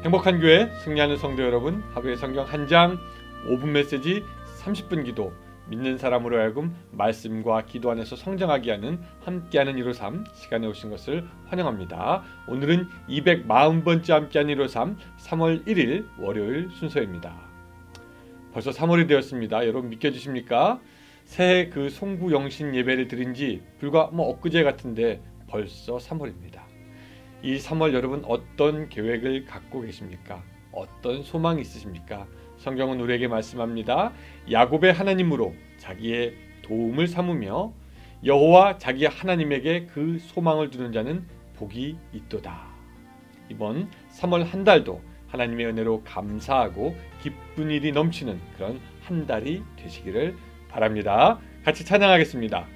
행복한 교회 승리하는 성도 여러분, 하루의 성경 한 장 5분 메시지 30분 기도, 믿는 사람으로 하여금 말씀과 기도 안에서 성장하게 하는 함께하는 153 시간에 오신 것을 환영합니다. 오늘은 240번째 함께하는 153 3월 1일 월요일 순서입니다. 벌써 3월이 되었습니다. 여러분 믿겨지십니까? 새해 그 송구 영신 예배를 드린 지 불과 엊그제 같은데 벌써 3월입니다. 이 3월 여러분 어떤 계획을 갖고 계십니까? 어떤 소망이 있으십니까? 성경은 우리에게 말씀합니다. 야곱의 하나님으로 자기의 도움을 삼으며 여호와 자기 하나님에게 그 소망을 두는 자는 복이 있도다. 이번 3월 한 달도 하나님의 은혜로 감사하고 기쁜 일이 넘치는 그런 한 달이 되시기를 바랍니다. 같이 찬양하겠습니다.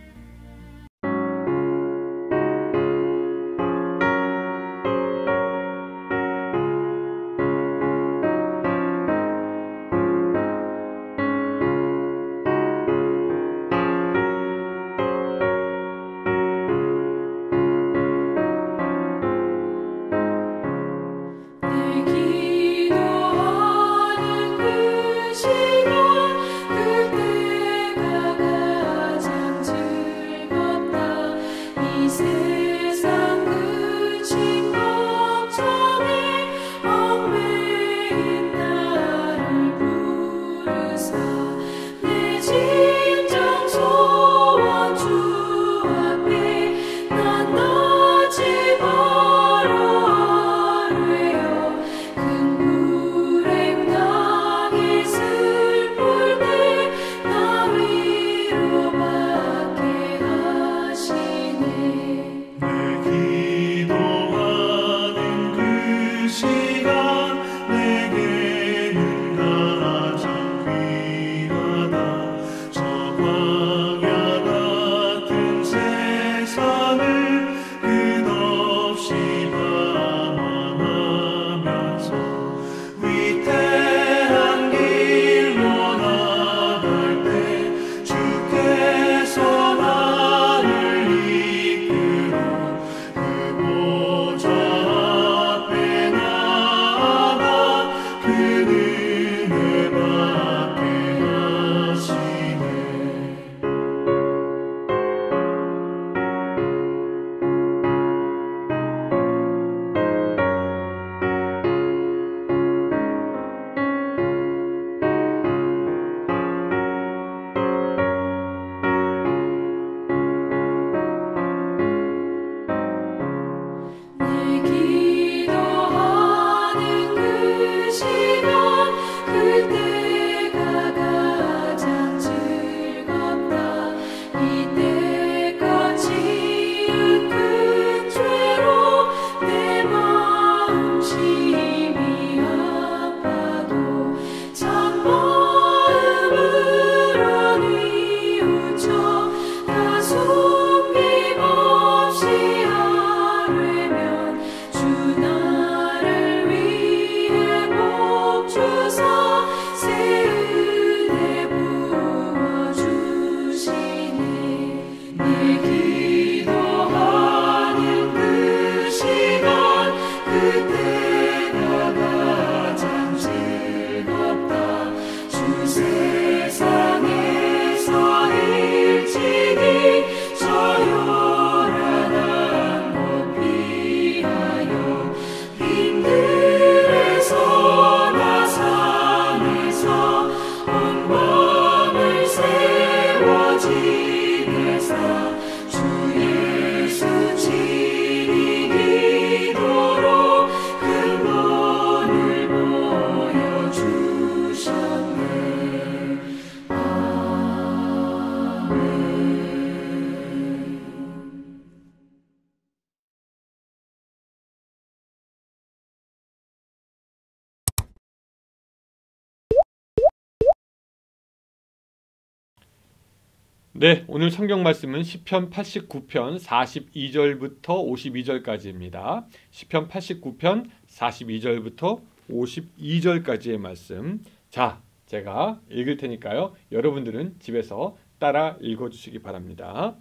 네, 오늘 성경 말씀은 시편 89편 42절부터 52절까지입니다. 시편 89편 42절부터 52절까지의 말씀. 자, 제가 읽을 테니까요. 여러분들은 집에서 따라 읽어주시기 바랍니다.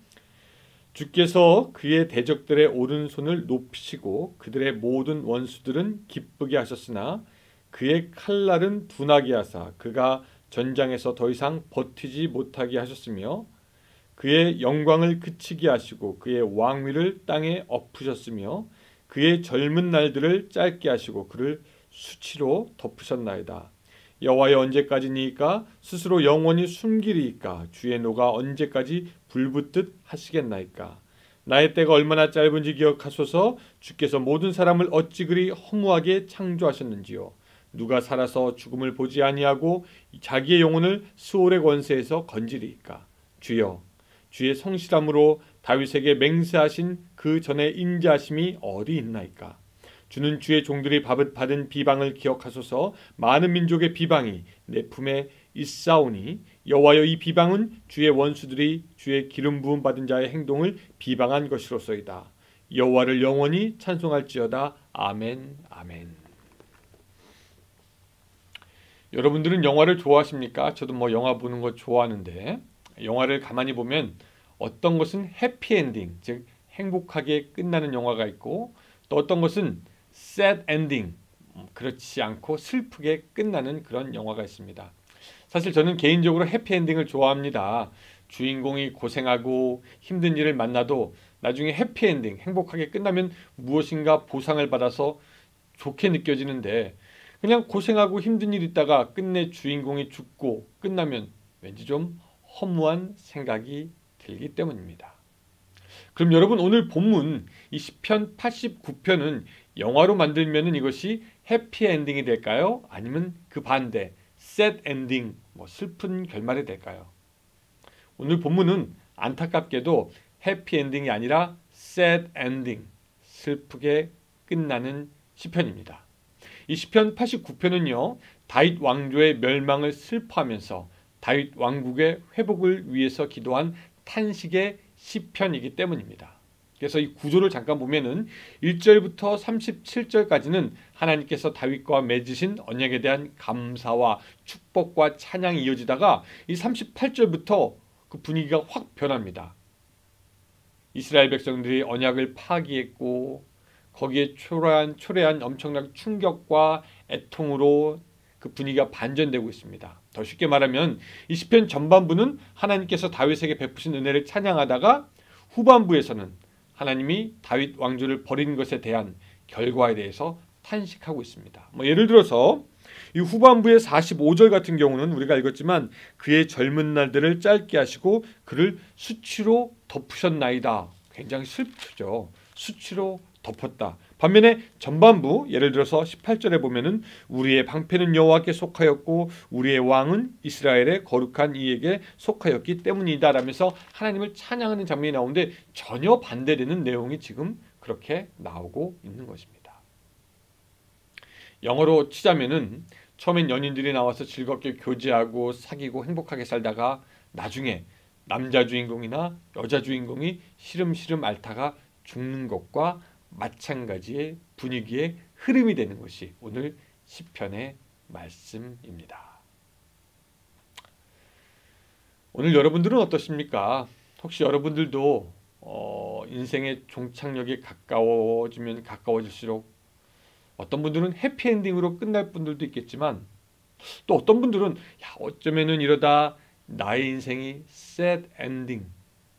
주께서 그의 대적들의 오른손을 높이시고 그들의 모든 원수들은 기쁘게 하셨으나 그의 칼날은 둔하게 하사 그가 전장에서 더 이상 버티지 못하게 하셨으며 그의 영광을 그치게 하시고 그의 왕위를 땅에 엎으셨으며 그의 젊은 날들을 짧게 하시고 그를 수치로 덮으셨나이다. 여호와여 언제까지니이까 스스로 영원히 숨기리이까 주의 노가 언제까지 불붙듯 하시겠나이까. 나의 때가 얼마나 짧은지 기억하소서. 주께서 모든 사람을 어찌 그리 허무하게 창조하셨는지요. 누가 살아서 죽음을 보지 아니하고 자기의 영혼을 스올의 권세에서 건지리이까. 주여 주의 성실함으로 다윗에게 맹세하신 그 전에 인자하심이 어디 있나이까. 주는 주의 종들이 받은 비방을 기억하소서. 많은 민족의 비방이 내 품에 있사오니 여호와여 이 비방은 주의 원수들이 주의 기름 부음 받은 자의 행동을 비방한 것이로소이다. 여호와를 영원히 찬송할지어다. 아멘 아멘. 여러분들은 영화를 좋아하십니까? 저도 뭐 영화 보는 거 좋아하는데 영화를 가만히 보면 어떤 것은 해피엔딩, 즉 행복하게 끝나는 영화가 있고 또 어떤 것은 sad ending, 그렇지 않고 슬프게 끝나는 그런 영화가 있습니다. 사실 저는 개인적으로 해피엔딩을 좋아합니다. 주인공이 고생하고 힘든 일을 만나도 나중에 해피엔딩, 행복하게 끝나면 무엇인가 보상을 받아서 좋게 느껴지는데 그냥 고생하고 힘든 일 있다가 끝내 주인공이 죽고 끝나면 왠지 좀 허무한 생각이 들기 때문입니다. 그럼 여러분 오늘 본문 이 시편 89편은 영화로 만들면 이것이 해피엔딩이 될까요? 아니면 그 반대 sad ending, 슬픈 결말이 될까요? 오늘 본문은 안타깝게도 해피엔딩이 아니라 sad ending, 슬프게 끝나는 시편입니다. 이 시편 89편은요 다윗 왕조의 멸망을 슬퍼하면서 다윗 왕국의 회복을 위해서 기도한 탄식의 시편이기 때문입니다. 그래서 이 구조를 잠깐 보면은 1절부터 37절까지는 하나님께서 다윗과 맺으신 언약에 대한 감사와 축복과 찬양이 이어지다가 이 38절부터 그 분위기가 확 변합니다. 이스라엘 백성들이 언약을 파기했고 거기에 초래한 엄청난 충격과 애통으로 그 분위기가 반전되고 있습니다. 더 쉽게 말하면 이 시편 전반부는 하나님께서 다윗에게 베푸신 은혜를 찬양하다가 후반부에서는 하나님이 다윗 왕조를 버린 것에 대한 결과에 대해서 탄식하고 있습니다. 예를 들어서 이 후반부의 45절 같은 경우는 우리가 읽었지만 그의 젊은 날들을 짧게 하시고 그를 수치로 덮으셨나이다. 굉장히 슬프죠. 수치로 덮었다. 반면에 전반부 예를 들어서 18절에 보면은 우리의 방패는 여호와께 속하였고 우리의 왕은 이스라엘의 거룩한 이에게 속하였기 때문이다 라면서 하나님을 찬양하는 장면이 나오는데 전혀 반대되는 내용이 지금 그렇게 나오고 있는 것입니다. 영어로 치자면은 처음엔 연인들이 나와서 즐겁게 교제하고 사귀고 행복하게 살다가 나중에 남자 주인공이나 여자 주인공이 시름시름 앓다가 죽는 것과 마찬가지의 분위기의 흐름이 되는 것이 오늘 시편의 말씀입니다. 오늘 여러분들은 어떠십니까? 혹시 여러분들도 인생의 종착역이 가까워지면 가까워질수록 어떤 분들은 해피엔딩으로 끝날 분들도 있겠지만 또 어떤 분들은 어쩌면은 이러다 나의 인생이 sad ending,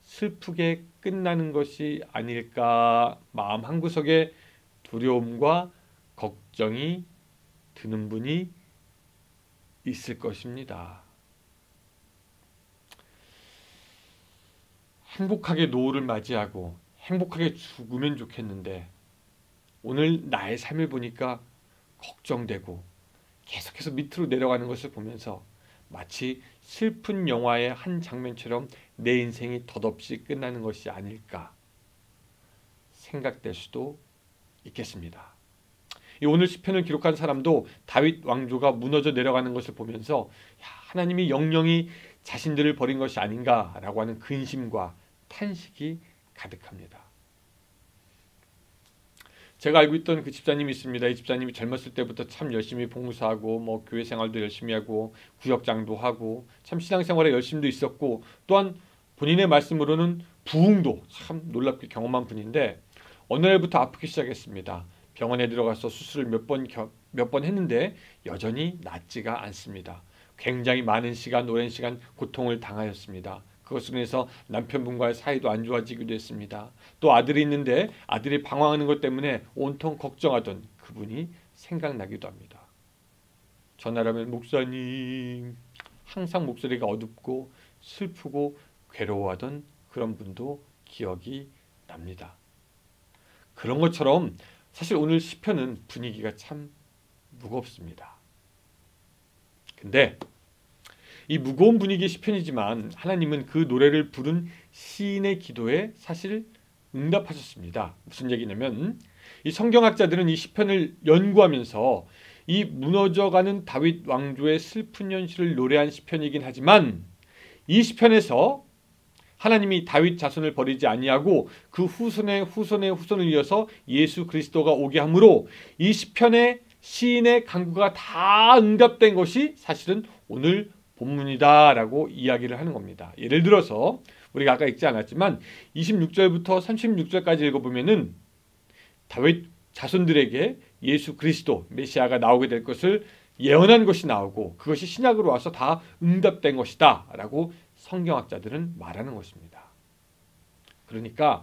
슬프게 끝나는 것이 아닐까 마음 한구석에 두려움과 걱정이 드는 분이 있을 것입니다. 행복하게 노후를 맞이하고 행복하게 죽으면 좋겠는데 오늘 나의 삶을 보니까 걱정되고 계속해서 밑으로 내려가는 것을 보면서 마치 슬픈 영화의 한 장면처럼 내 인생이 덧없이 끝나는 것이 아닐까 생각될 수도 있겠습니다. 오늘 시편을 기록한 사람도 다윗 왕조가 무너져 내려가는 것을 보면서 하나님이 영영이 자신들을 버린 것이 아닌가라고 하는 근심과 탄식이 가득합니다. 제가 알고 있던 그 집사님이 있습니다. 이 집사님이 젊었을 때부터 참 열심히 봉사하고 교회 생활도 열심히 하고 구역장도 하고 참 신앙생활에 열심도 있었고 또한 본인의 말씀으로는 부흥도 참 놀랍게 경험한 분인데 어느 날부터 아프기 시작했습니다. 병원에 들어가서 수술을 몇 번 했는데 여전히 낫지가 않습니다. 굉장히 많은 시간, 오랜 시간 고통을 당하였습니다. 그것으로 인해서 남편분과의 사이도 안 좋아지기도 했습니다. 또 아들이 있는데 아들이 방황하는 것 때문에 온통 걱정하던 그분이 생각나기도 합니다. 전화라면 목사님, 항상 목소리가 어둡고 슬프고 괴로워하던 그런 분도 기억이 납니다. 그런 것처럼 사실 오늘 시편은 분위기가 참 무겁습니다. 근데 이 무거운 분위기의 시편이지만 하나님은 그 노래를 부른 시인의 기도에 사실 응답하셨습니다. 무슨 얘기냐면 이 성경학자들은 이 시편을 연구하면서 이 무너져가는 다윗 왕조의 슬픈 현실을 노래한 시편이긴 하지만 이 시편에서 하나님이 다윗 자손을 버리지 아니하고 그 후손의 후손을 이어서 예수 그리스도가 오게 하므로 이 시편의 시인의 간구가 다 응답된 것이 사실은 오늘 본문이다라고 이야기를 하는 겁니다. 예를 들어서 우리가 아까 읽지 않았지만 26절부터 36절까지 읽어보면은 다윗 자손들에게 예수 그리스도 메시아가 나오게 될 것을 예언한 것이 나오고 그것이 신약으로 와서 다 응답된 것이다 라고 성경학자들은 말하는 것입니다. 그러니까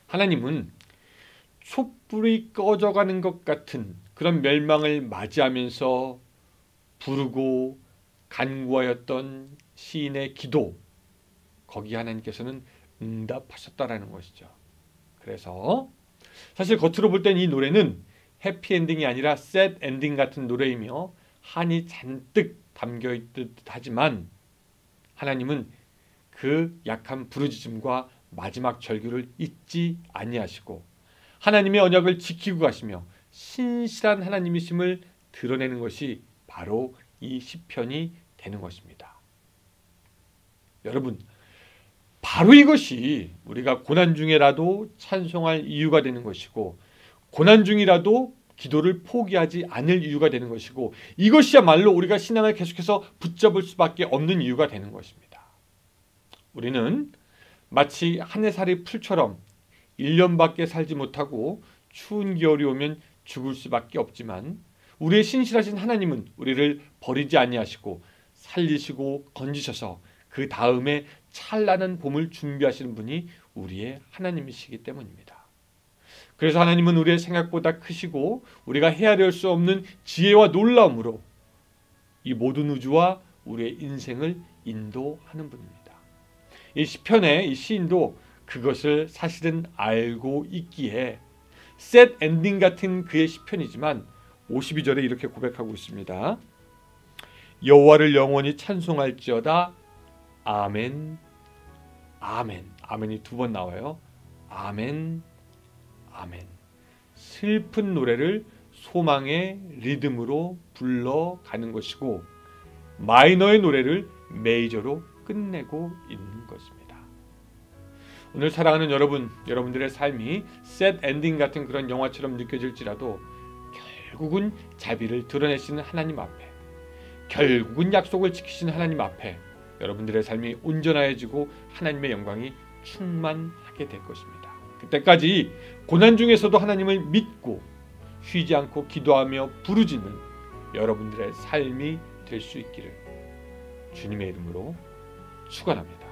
하나님은 촛불이 꺼져가는 것 같은 그런 멸망을 맞이하면서 부르고 간구하였던 시인의 기도, 거기 하나님께서는 응답하셨다라는 것이죠. 그래서 사실 겉으로 볼 땐 이 노래는 해피엔딩이 아니라 새드 엔딩 같은 노래이며 한이 잔뜩 담겨있듯 하지만 하나님은 그 약한 부르짖음과 마지막 절규를 잊지 아니하시고 하나님의 언약을 지키고 가시며 신실한 하나님이심을 드러내는 것이 바로 이 시편이 되는 것입니다. 여러분, 바로 이것이 우리가 고난 중에라도 찬송할 이유가 되는 것이고 고난 중이라도 기도를 포기하지 않을 이유가 되는 것이고 이것이야말로 우리가 신앙을 계속해서 붙잡을 수밖에 없는 이유가 되는 것입니다. 우리는 마치 한 해살이 풀처럼 1년밖에 살지 못하고 추운 겨울이 오면 죽을 수밖에 없지만 우리의 신실하신 하나님은 우리를 버리지 아니하시고 살리시고 건지셔서 그 다음에 찬란한 봄을 준비하시는 분이 우리의 하나님이시기 때문입니다. 그래서 하나님은 우리의 생각보다 크시고 우리가 헤아릴 수 없는 지혜와 놀라움으로 이 모든 우주와 우리의 인생을 인도하는 분입니다. 이 시편의 이 시인도 그것을 사실은 알고 있기에 셋 엔딩 같은 그의 시편이지만 52절에 이렇게 고백하고 있습니다. 여호와를 영원히 찬송할지어다. 아멘. 아멘. 아멘이 2번 나와요. 아멘. 아멘. 슬픈 노래를 소망의 리듬으로 불러가는 것이고 마이너의 노래를 메이저로 끝내고 있는 것입니다. 오늘 사랑하는 여러분, 여러분들의 삶이 셋 엔딩 같은 그런 영화처럼 느껴질지라도 결국은 자비를 드러내시는 하나님 앞에, 결국은 약속을 지키시는 하나님 앞에 여러분들의 삶이 온전해지고 하나님의 영광이 충만하게 될 것입니다. 그때까지 고난 중에서도 하나님을 믿고 쉬지 않고 기도하며 부르짖는 여러분들의 삶이 될 수 있기를 주님의 이름으로 축원합니다.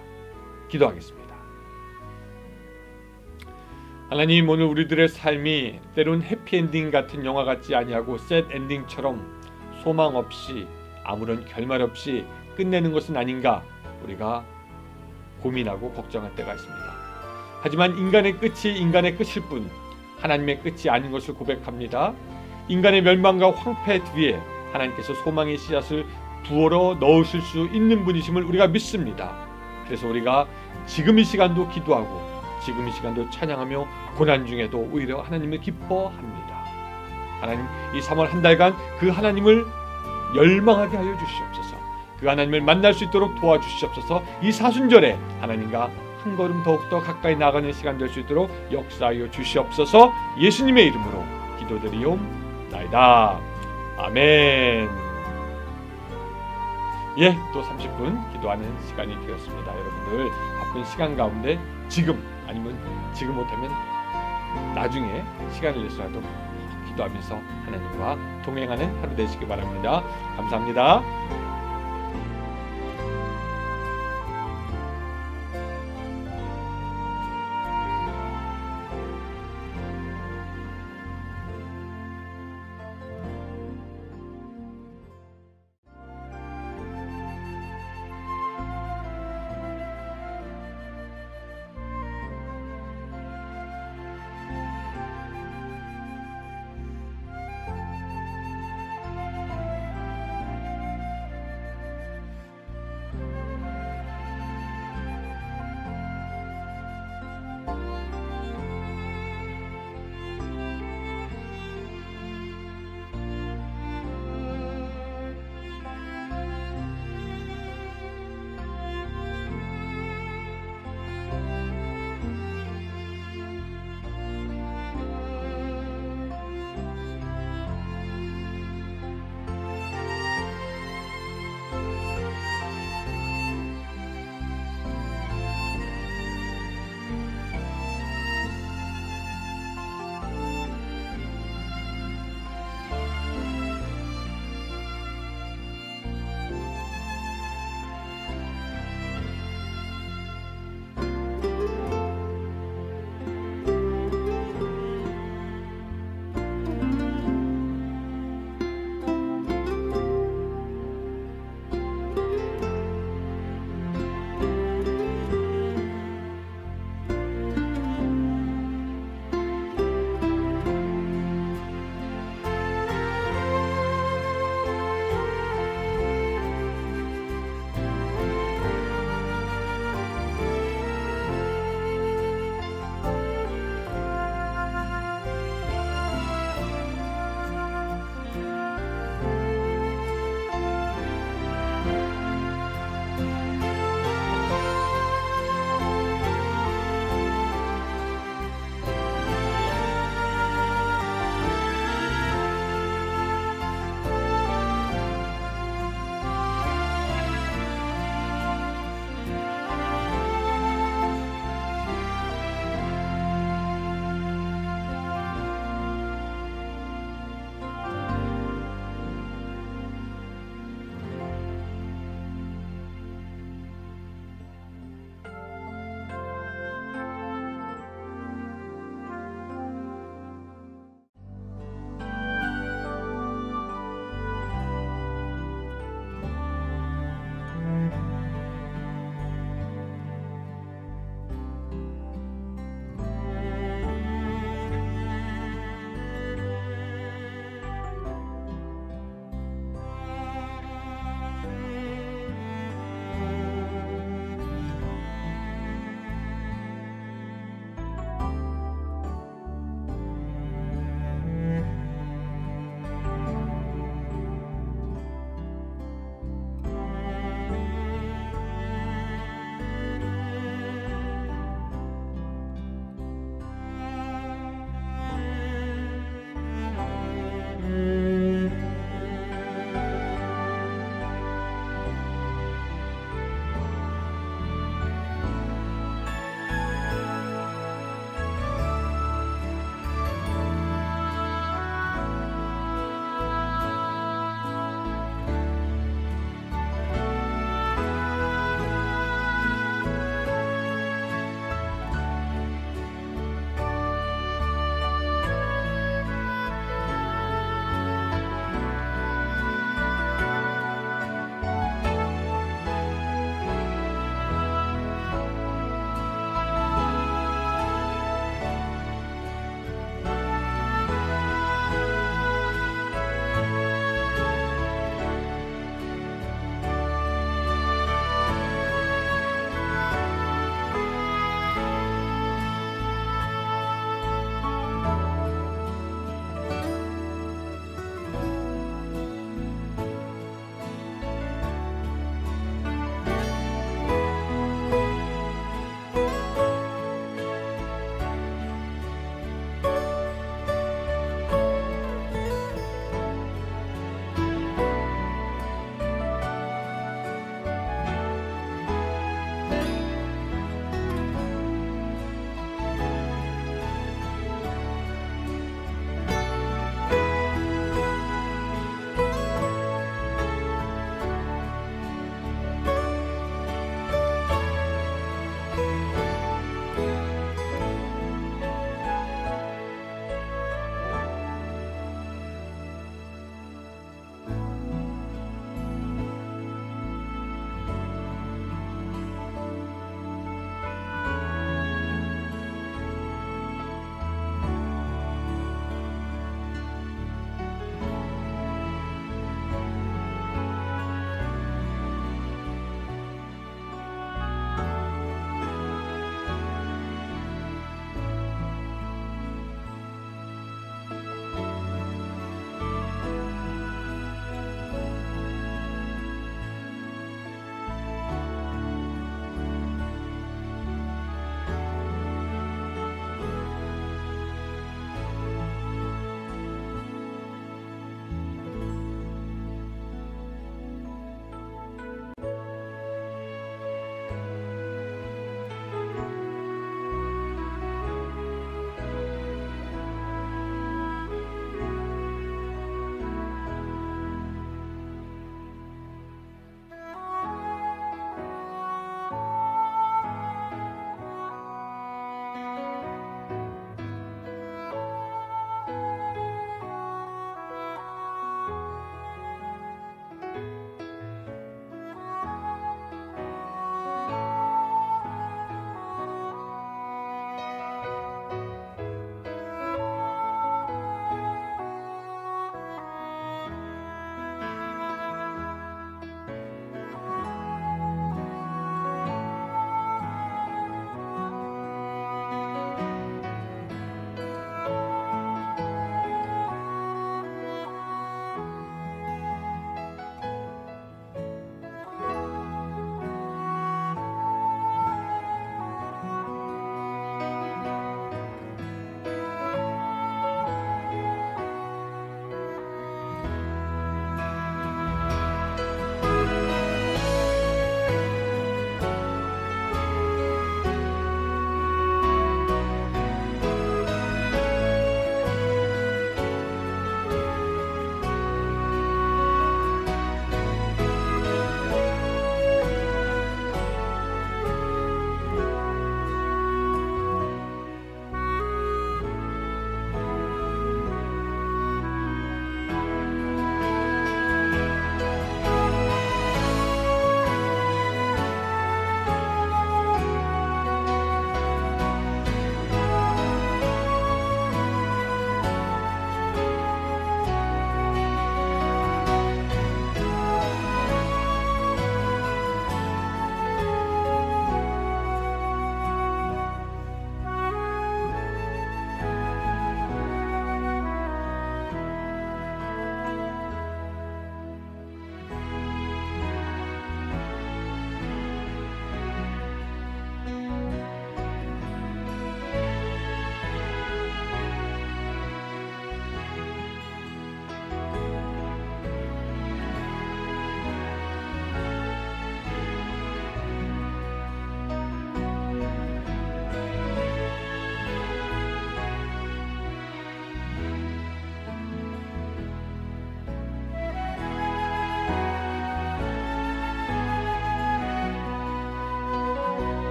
기도하겠습니다. 하나님, 오늘 우리들의 삶이 때론 해피엔딩 같은 영화 같지 아니하고 셋 엔딩처럼 소망 없이 아무런 결말 없이 끝내는 것은 아닌가 우리가 고민하고 걱정할 때가 있습니다. 하지만 인간의 끝이 인간의 끝일 뿐 하나님의 끝이 아닌 것을 고백합니다. 인간의 멸망과 황폐 뒤에 하나님께서 소망의 씨앗을 부어러 넣으실 수 있는 분이심을 우리가 믿습니다. 그래서 우리가 지금 이 시간도 기도하고 지금 이 시간도 찬양하며 고난 중에도 오히려 하나님을 기뻐합니다. 하나님, 이 3월 한 달간 그 하나님을 열망하게 하여 주시옵소서. 그 하나님을 만날 수 있도록 도와주시옵소서. 이 사순절에 하나님과 한 걸음 더욱더 가까이 나가는 시간 될 수 있도록 역사하여 주시옵소서. 예수님의 이름으로 기도드리옵나이다. 아멘. 또 30분 기도하는 시간이 되었습니다. 여러분들 바쁜 시간 가운데 지금 아니면 지금 못하면 나중에 시간을 내서라도 기도하면서 하나님과 동행하는 하루 되시기 바랍니다. 감사합니다.